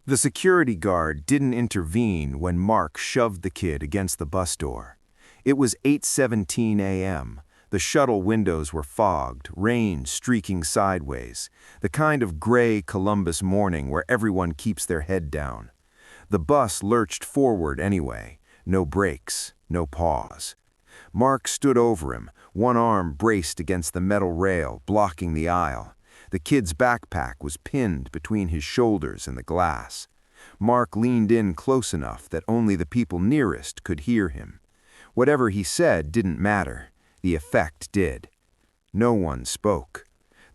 The security guard didn't intervene when Mark shoved the kid against the bus door. It was 8:17 a.m. The shuttle windows were fogged, rain streaking sideways, the kind of gray Columbus morning where everyone keeps their head down. The bus lurched forward anyway, no brakes, no pause. Mark stood over him, one arm braced against the metal rail, blocking the aisle. The kid's backpack was pinned between his shoulders and the glass. Mark leaned in close enough that only the people nearest could hear him. Whatever he said didn't matter. The effect did. No one spoke.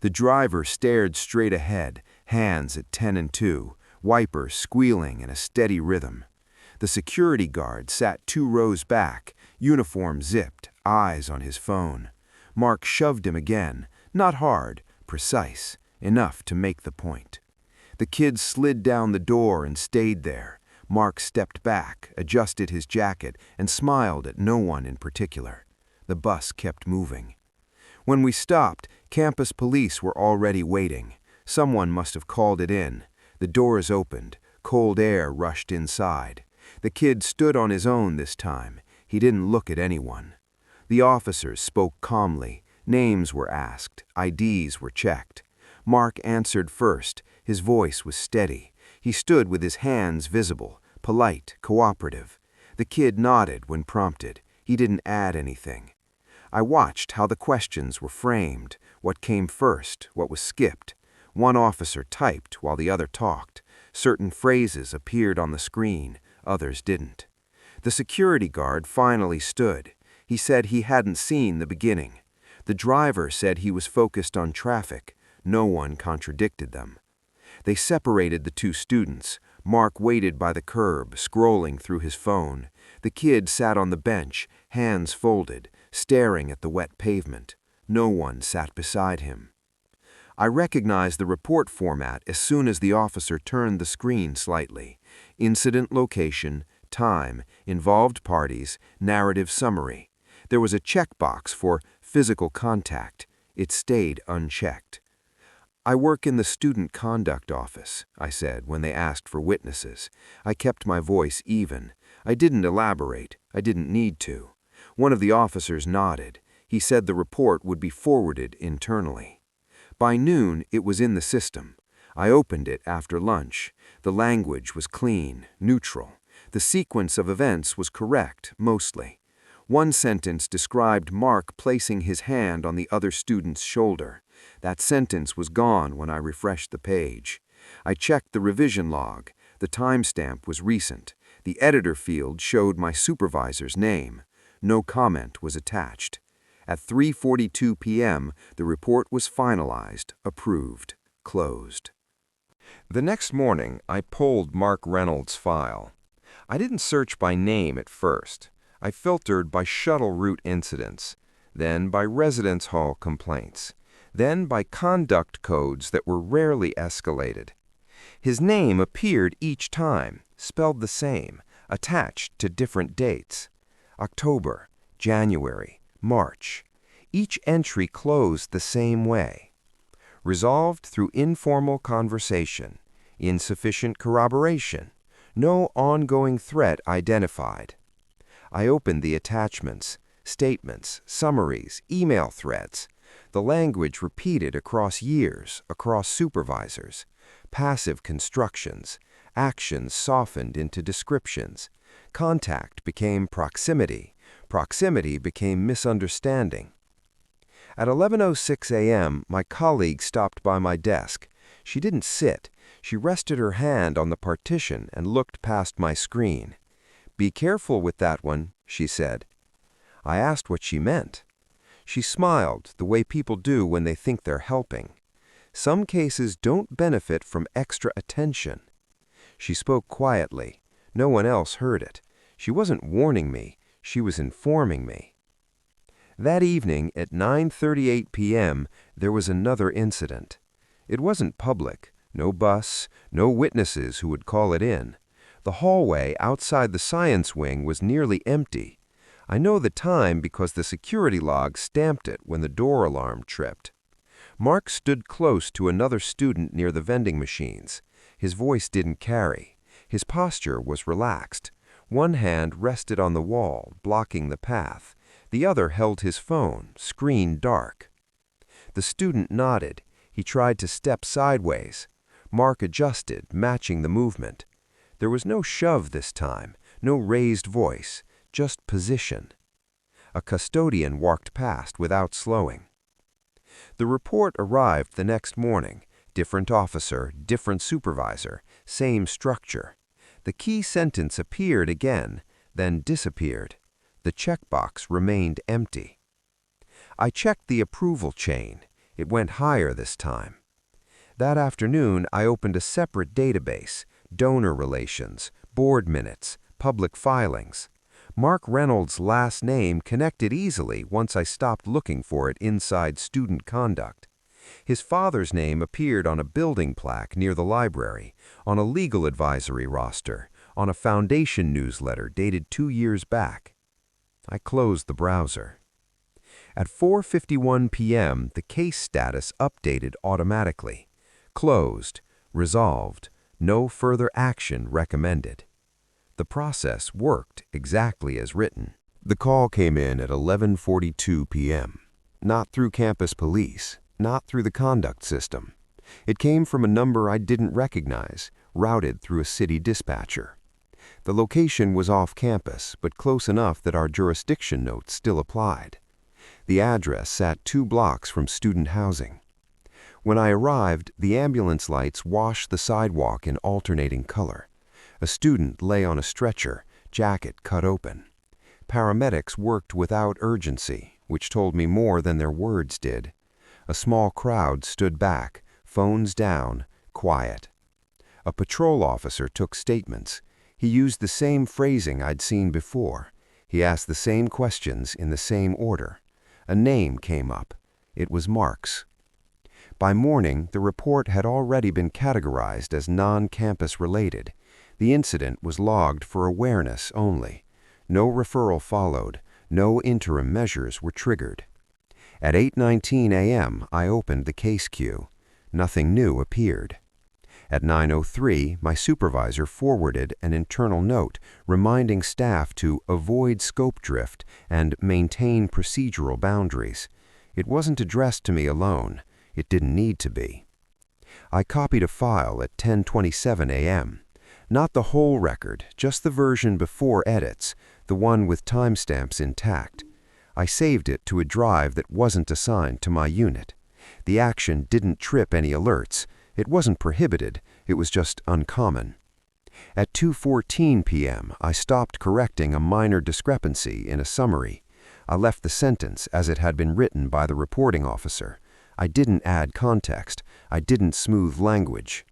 The driver stared straight ahead, hands at 10 and 2, wipers squealing in a steady rhythm. The security guard sat 2 rows back, uniform zipped, eyes on his phone. Mark shoved him again, not hard, precise, enough to make the point. The kid slid down the door and stayed there. Mark stepped back, adjusted his jacket, and smiled at no one in particular. The bus kept moving. When we stopped, campus police were already waiting. Someone must have called it in. The doors opened. Cold air rushed inside. The kid stood on his own this time. He didn't look at anyone. The officers spoke calmly. Names were asked. IDs were checked. Mark answered first. His voice was steady. He stood with his hands visible, polite, cooperative. The kid nodded when prompted. He didn't add anything. I watched how the questions were framed, what came first, what was skipped. One officer typed while the other talked. Certain phrases appeared on the screen, others didn't. The security guard finally stood. He said he hadn't seen the beginning. The driver said he was focused on traffic. No one contradicted them. They separated the 2 students. Mark waited by the curb, scrolling through his phone. The kid sat on the bench, hands folded, staring at the wet pavement. No one sat beside him. I recognized the report format as soon as the officer turned the screen slightly. Incident location, time, involved parties, narrative summary. There was a checkbox for physical contact. It stayed unchecked. "I work in the student conduct office," I said when they asked for witnesses. I kept my voice even. I didn't elaborate. I didn't need to. One of the officers nodded. He said the report would be forwarded internally. By noon, it was in the system. I opened it after lunch. The language was clean, neutral. The sequence of events was correct, mostly. One sentence described Mark placing his hand on the other student's shoulder. That sentence was gone when I refreshed the page. I checked the revision log. The timestamp was recent. The editor field showed my supervisor's name. No comment was attached. At 3:42 p.m., the report was finalized, approved, closed. The next morning, I pulled Mark Reynolds' file. I didn't search by name at first. I filtered by shuttle route incidents, then by residence hall complaints, then by conduct codes that were rarely escalated. His name appeared each time, spelled the same, attached to different dates. October, January, March. Each entry closed the same way. Resolved through informal conversation, insufficient corroboration, no ongoing threat identified. I opened the attachments, statements, summaries, email threads. The language repeated across years, across supervisors. Passive constructions, actions softened into descriptions. Contact became proximity. Proximity became misunderstanding. At 11:06 a.m., my colleague stopped by my desk. She didn't sit. She rested her hand on the partition and looked past my screen. "Be careful with that one," she said. I asked what she meant. She smiled, the way people do when they think they're helping. Some cases don't benefit from extra attention. She spoke quietly. No one else heard it. She wasn't warning me. She was informing me. That evening at 9:38 p.m., there was another incident. It wasn't public. No bus, no witnesses who would call it in. The hallway outside the science wing was nearly empty. I know the time because the security log stamped it when the door alarm tripped. Mark stood close to another student near the vending machines. His voice didn't carry. His posture was relaxed. One hand rested on the wall, blocking the path. The other held his phone, screen dark. The student nodded. He tried to step sideways. Mark adjusted, matching the movement. There was no shove this time, no raised voice, just position. A custodian walked past without slowing. The report arrived the next morning. Different officer, different supervisor, same structure. The key sentence appeared again, then disappeared. The checkbox remained empty. I checked the approval chain. It went higher this time. That afternoon, I opened a separate database, donor relations, board minutes, public filings. Mark Reynolds' last name connected easily once I stopped looking for it inside student conduct. His father's name appeared on a building plaque near the library, on a legal advisory roster, on a foundation newsletter dated 2 years back. I closed the browser. At 4:51 p.m., the case status updated automatically. Closed, resolved, no further action recommended. The process worked exactly as written. The call came in at 11:42 p.m. Not through campus police, not through the conduct system. It came from a number I didn't recognize, routed through a city dispatcher. The location was off campus, but close enough that our jurisdiction notes still applied. The address sat 2 blocks from student housing. When I arrived, the ambulance lights washed the sidewalk in alternating color. A student lay on a stretcher, jacket cut open. Paramedics worked without urgency, which told me more than their words did. A small crowd stood back, phones down, quiet. A patrol officer took statements. He used the same phrasing I'd seen before. He asked the same questions in the same order. A name came up. It was Mark's. By morning, the report had already been categorized as non-campus related. The incident was logged for awareness only. No referral followed. No interim measures were triggered. At 8:19 a.m., I opened the case queue. Nothing new appeared. At 9:03, my supervisor forwarded an internal note reminding staff to avoid scope drift and maintain procedural boundaries. It wasn't addressed to me alone. It didn't need to be. I copied a file at 10:27 a.m. Not the whole record, just the version before edits, the one with timestamps intact. I saved it to a drive that wasn't assigned to my unit. The action didn't trip any alerts. It wasn't prohibited, it was just uncommon. At 2:14 p.m., I stopped correcting a minor discrepancy in a summary. I left the sentence as it had been written by the reporting officer. I didn't add context. I didn't smooth language.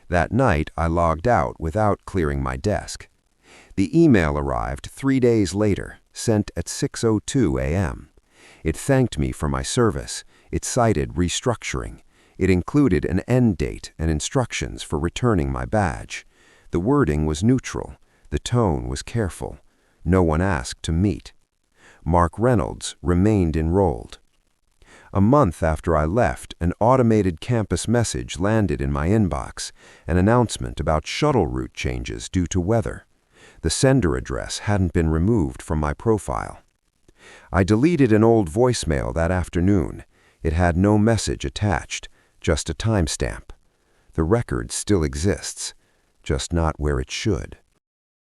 That night, I logged out without clearing my desk. The email arrived 3 days later, sent at 6:02 a.m. It thanked me for my service. It cited restructuring. It included an end date and instructions for returning my badge. The wording was neutral. The tone was careful. No one asked to meet. Mark Reynolds remained enrolled. A month after I left, an automated campus message landed in my inbox, an announcement about shuttle route changes due to weather. The sender address hadn't been removed from my profile. I deleted an old voicemail that afternoon. It had no message attached, just a timestamp. The record still exists, just not where it should.